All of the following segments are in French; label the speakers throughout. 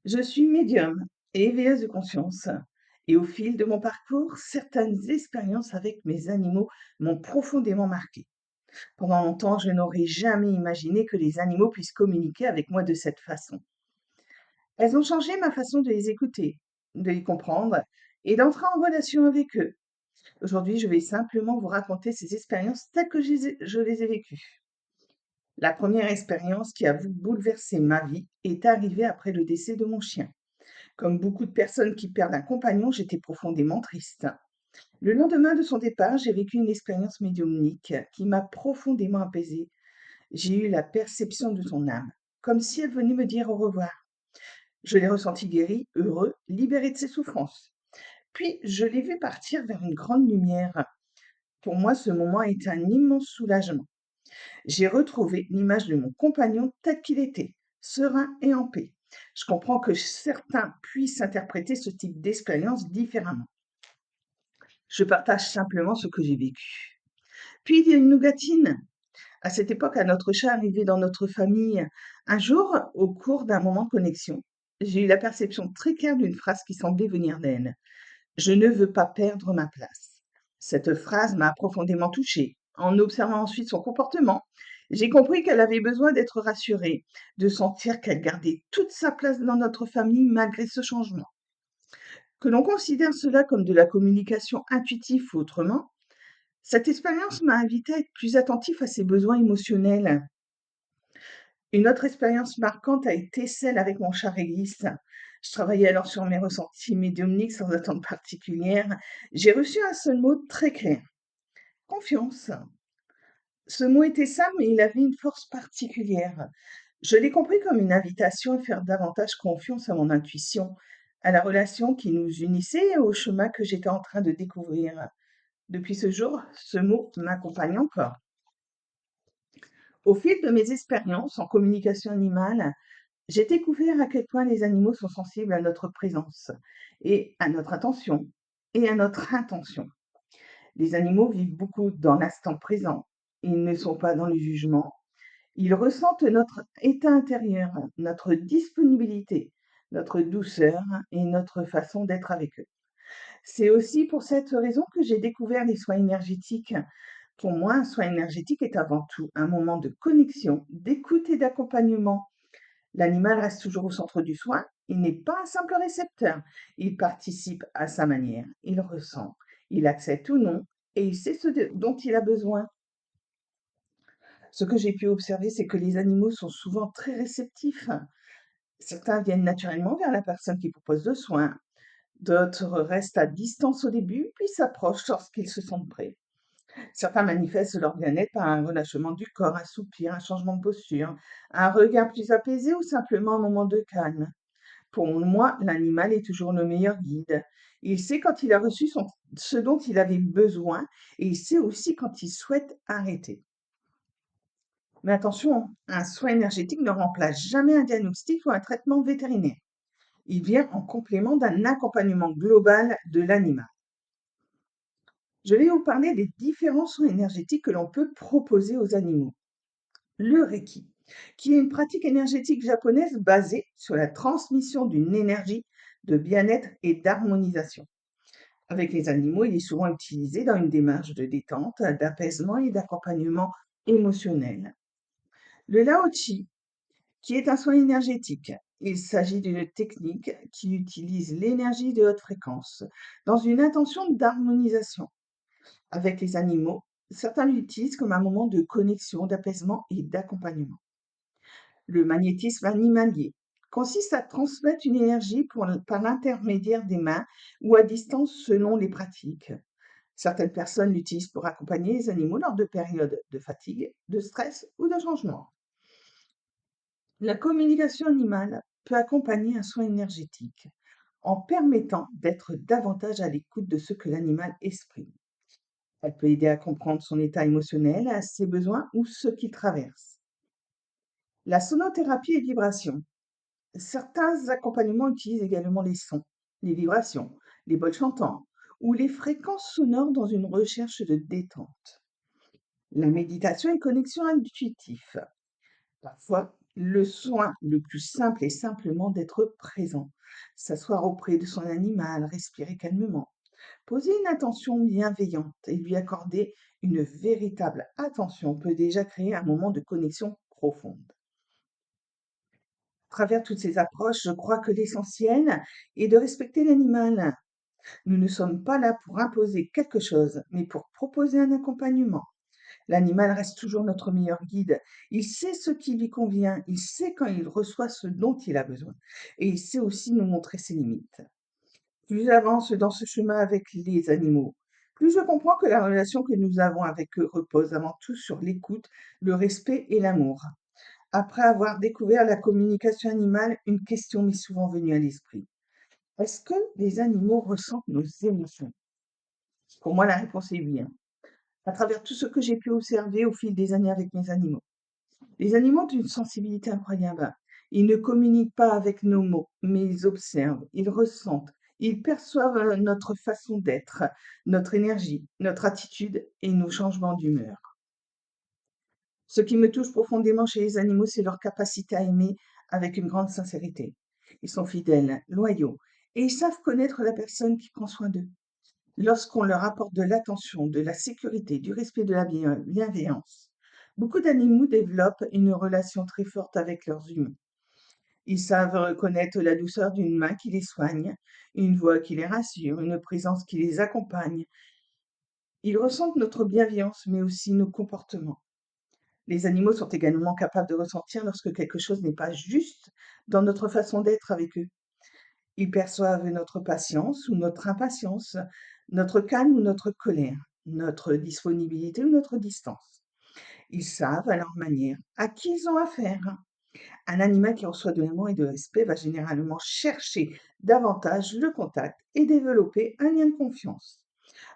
Speaker 1: Je suis médium et éveilleuse de conscience. Et au fil de mon parcours, certaines expériences avec mes animaux m'ont profondément marqué. Pendant longtemps, je n'aurais jamais imaginé que les animaux puissent communiquer avec moi de cette façon. Elles ont changé ma façon de les écouter, de les comprendre et d'entrer en relation avec eux. Aujourd'hui, je vais simplement vous raconter ces expériences telles que je les ai vécues. La première expérience qui a bouleversé ma vie est arrivée après le décès de mon chien. Comme beaucoup de personnes qui perdent un compagnon, j'étais profondément triste. Le lendemain de son départ, j'ai vécu une expérience médiumnique qui m'a profondément apaisée. J'ai eu la perception de son âme, comme si elle venait me dire au revoir. Je l'ai ressenti guéri, heureux, libéré de ses souffrances. Puis, je l'ai vu partir vers une grande lumière. Pour moi, ce moment a été un immense soulagement. J'ai retrouvé l'image de mon compagnon tel qu'il était, serein et en paix. Je comprends que certains puissent interpréter ce type d'expérience différemment. Je partage simplement ce que j'ai vécu. Puis il y a une nougatine. À cette époque, un autre chat arrivait dans notre famille. Un jour, au cours d'un moment de connexion, j'ai eu la perception très claire d'une phrase qui semblait venir d'elle. Je ne veux pas perdre ma place. Cette phrase m'a profondément touchée. En observant ensuite son comportement, j'ai compris qu'elle avait besoin d'être rassurée, de sentir qu'elle gardait toute sa place dans notre famille malgré ce changement. Que l'on considère cela comme de la communication intuitive ou autrement, cette expérience m'a invité à être plus attentif à ses besoins émotionnels. Une autre expérience marquante a été celle avec mon chat réglisse. Je travaillais alors sur mes ressentis médiumniques sans attente particulière. J'ai reçu un seul mot très clair. Confiance. Ce mot était simple, mais il avait une force particulière. Je l'ai compris comme une invitation à faire davantage confiance à mon intuition, à la relation qui nous unissait et au chemin que j'étais en train de découvrir. Depuis ce jour, ce mot m'accompagne encore. Au fil de mes expériences en communication animale, j'ai découvert à quel point les animaux sont sensibles à notre présence et à notre attention et à notre intention. Les animaux vivent beaucoup dans l'instant présent. Ils ne sont pas dans le jugement. Ils ressentent notre état intérieur, notre disponibilité, notre douceur et notre façon d'être avec eux. C'est aussi pour cette raison que j'ai découvert les soins énergétiques. Pour moi, un soin énergétique est avant tout un moment de connexion, d'écoute et d'accompagnement. L'animal reste toujours au centre du soin. Il n'est pas un simple récepteur. Il participe à sa manière. Il ressent. Il accepte ou non. Et il sait dont il a besoin. Ce que j'ai pu observer, c'est que les animaux sont souvent très réceptifs. Certains viennent naturellement vers la personne qui propose le soin. D'autres restent à distance au début, puis s'approchent lorsqu'ils se sentent prêts. Certains manifestent leur bien-être par un relâchement du corps, un soupir, un changement de posture, un regard plus apaisé ou simplement un moment de calme. Pour moi, l'animal est toujours le meilleur guide. Il sait quand il a reçu ce dont il avait besoin et il sait aussi quand il souhaite arrêter. Mais attention, un soin énergétique ne remplace jamais un diagnostic ou un traitement vétérinaire. Il vient en complément d'un accompagnement global de l'animal. Je vais vous parler des différents soins énergétiques que l'on peut proposer aux animaux. Le Reiki, qui est une pratique énergétique japonaise basée sur la transmission d'une énergie de bien-être et d'harmonisation. Avec les animaux, il est souvent utilisé dans une démarche de détente, d'apaisement et d'accompagnement émotionnel. Le Lao-Chi, qui est un soin énergétique. Il s'agit d'une technique qui utilise l'énergie de haute fréquence dans une intention d'harmonisation avec les animaux. Certains l'utilisent comme un moment de connexion, d'apaisement et d'accompagnement. Le magnétisme animalier consiste à transmettre une énergie par l'intermédiaire des mains ou à distance selon les pratiques. Certaines personnes l'utilisent pour accompagner les animaux lors de périodes de fatigue, de stress ou de changement. La communication animale peut accompagner un soin énergétique en permettant d'être davantage à l'écoute de ce que l'animal exprime. Elle peut aider à comprendre son état émotionnel, ses besoins ou ce qu'il traverse. La sonothérapie et vibration. Certains accompagnements utilisent également les sons, les vibrations, les bols chantants ou les fréquences sonores dans une recherche de détente. La méditation et connexion intuitive. Parfois, Le soin le plus simple est simplement d'être présent, s'asseoir auprès de son animal, respirer calmement, poser une attention bienveillante et lui accorder une véritable attention peut déjà créer un moment de connexion profonde. À travers toutes ces approches, je crois que l'essentiel est de respecter l'animal. Nous ne sommes pas là pour imposer quelque chose, mais pour proposer un accompagnement. L'animal reste toujours notre meilleur guide. Il sait ce qui lui convient, il sait quand il reçoit ce dont il a besoin, et il sait aussi nous montrer ses limites. Plus j'avance dans ce chemin avec les animaux, plus je comprends que la relation que nous avons avec eux repose avant tout sur l'écoute, le respect et l'amour. Après avoir découvert la communication animale, une question m'est souvent venue à l'esprit. Est-ce que les animaux ressentent nos émotions? Pour moi, la réponse est oui, hein. À travers tout ce que j'ai pu observer au fil des années avec mes animaux. Les animaux ont une sensibilité incroyable. Ils ne communiquent pas avec nos mots, mais ils observent, ils ressentent, ils perçoivent notre façon d'être, notre énergie, notre attitude et nos changements d'humeur. Ce qui me touche profondément chez les animaux, c'est leur capacité à aimer avec une grande sincérité. Ils sont fidèles, loyaux, et ils savent connaître la personne qui prend soin d'eux. Lorsqu'on leur apporte de l'attention, de la sécurité, du respect, de la bienveillance, beaucoup d'animaux développent une relation très forte avec leurs humains. Ils savent reconnaître la douceur d'une main qui les soigne, une voix qui les rassure, une présence qui les accompagne. Ils ressentent notre bienveillance, mais aussi nos comportements. Les animaux sont également capables de ressentir lorsque quelque chose n'est pas juste dans notre façon d'être avec eux. Ils perçoivent notre patience ou notre impatience, notre calme ou notre colère, notre disponibilité ou notre distance. Ils savent à leur manière à qui ils ont affaire. Un animal qui reçoit de l'amour et de respect va généralement chercher davantage le contact et développer un lien de confiance.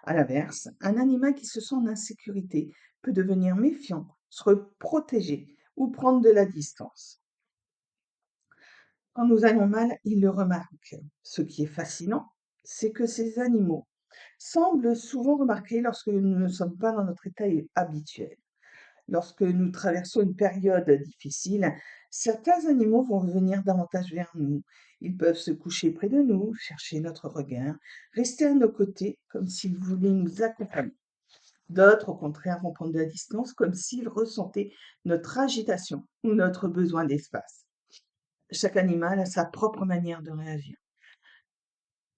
Speaker 1: À l'inverse, un animal qui se sent en insécurité peut devenir méfiant, se protéger ou prendre de la distance. Quand nous allons mal, ils le remarquent. Ce qui est fascinant, c'est que ces animaux semblent souvent remarquer lorsque nous ne sommes pas dans notre état habituel. Lorsque nous traversons une période difficile, certains animaux vont venir davantage vers nous. Ils peuvent se coucher près de nous, chercher notre regard, rester à nos côtés comme s'ils voulaient nous accompagner. D'autres, au contraire, vont prendre de la distance comme s'ils ressentaient notre agitation ou notre besoin d'espace. Chaque animal a sa propre manière de réagir.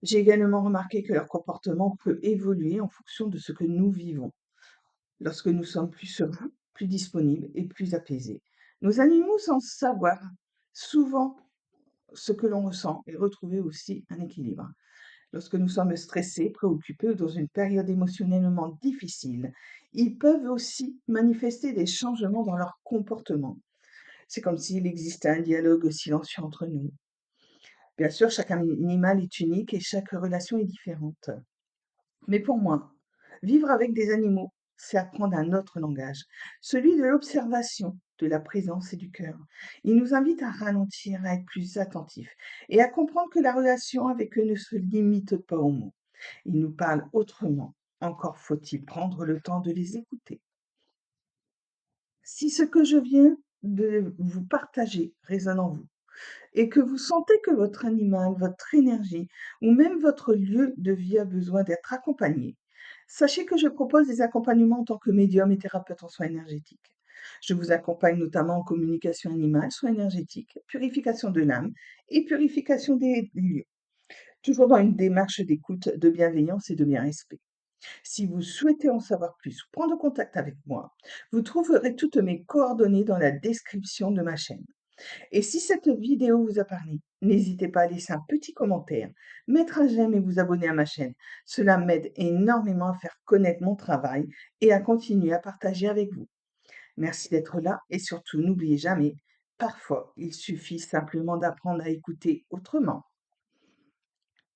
Speaker 1: J'ai également remarqué que leur comportement peut évoluer en fonction de ce que nous vivons. Lorsque nous sommes plus sereins, plus disponibles et plus apaisés. Nos animaux sans savoir souvent ce que l'on ressent et retrouver aussi un équilibre. Lorsque nous sommes stressés, préoccupés ou dans une période émotionnellement difficile, ils peuvent aussi manifester des changements dans leur comportement. C'est comme s'il existait un dialogue silencieux entre nous. Bien sûr, chaque animal est unique et chaque relation est différente. Mais pour moi, vivre avec des animaux, c'est apprendre un autre langage, celui de l'observation, de la présence et du cœur. Il nous invite à ralentir, à être plus attentifs et à comprendre que la relation avec eux ne se limite pas aux mots. Ils nous parlent autrement. Encore faut-il prendre le temps de les écouter. Si ce que je viens de vous partager résonne en vous, et que vous sentez que votre animal, votre énergie ou même votre lieu de vie a besoin d'être accompagné, sachez que je propose des accompagnements en tant que médium et thérapeute en soins énergétiques. Je vous accompagne notamment en communication animale, soins énergétiques, purification de l'âme et purification des lieux, toujours dans une démarche d'écoute, de bienveillance et de bien-respect. Si vous souhaitez en savoir plus ou prendre contact avec moi, vous trouverez toutes mes coordonnées dans la description de ma chaîne. Et si cette vidéo vous a parlé, n'hésitez pas à laisser un petit commentaire, mettre un j'aime et vous abonner à ma chaîne. Cela m'aide énormément à faire connaître mon travail et à continuer à partager avec vous. Merci d'être là et surtout n'oubliez jamais, parfois il suffit simplement d'apprendre à écouter autrement.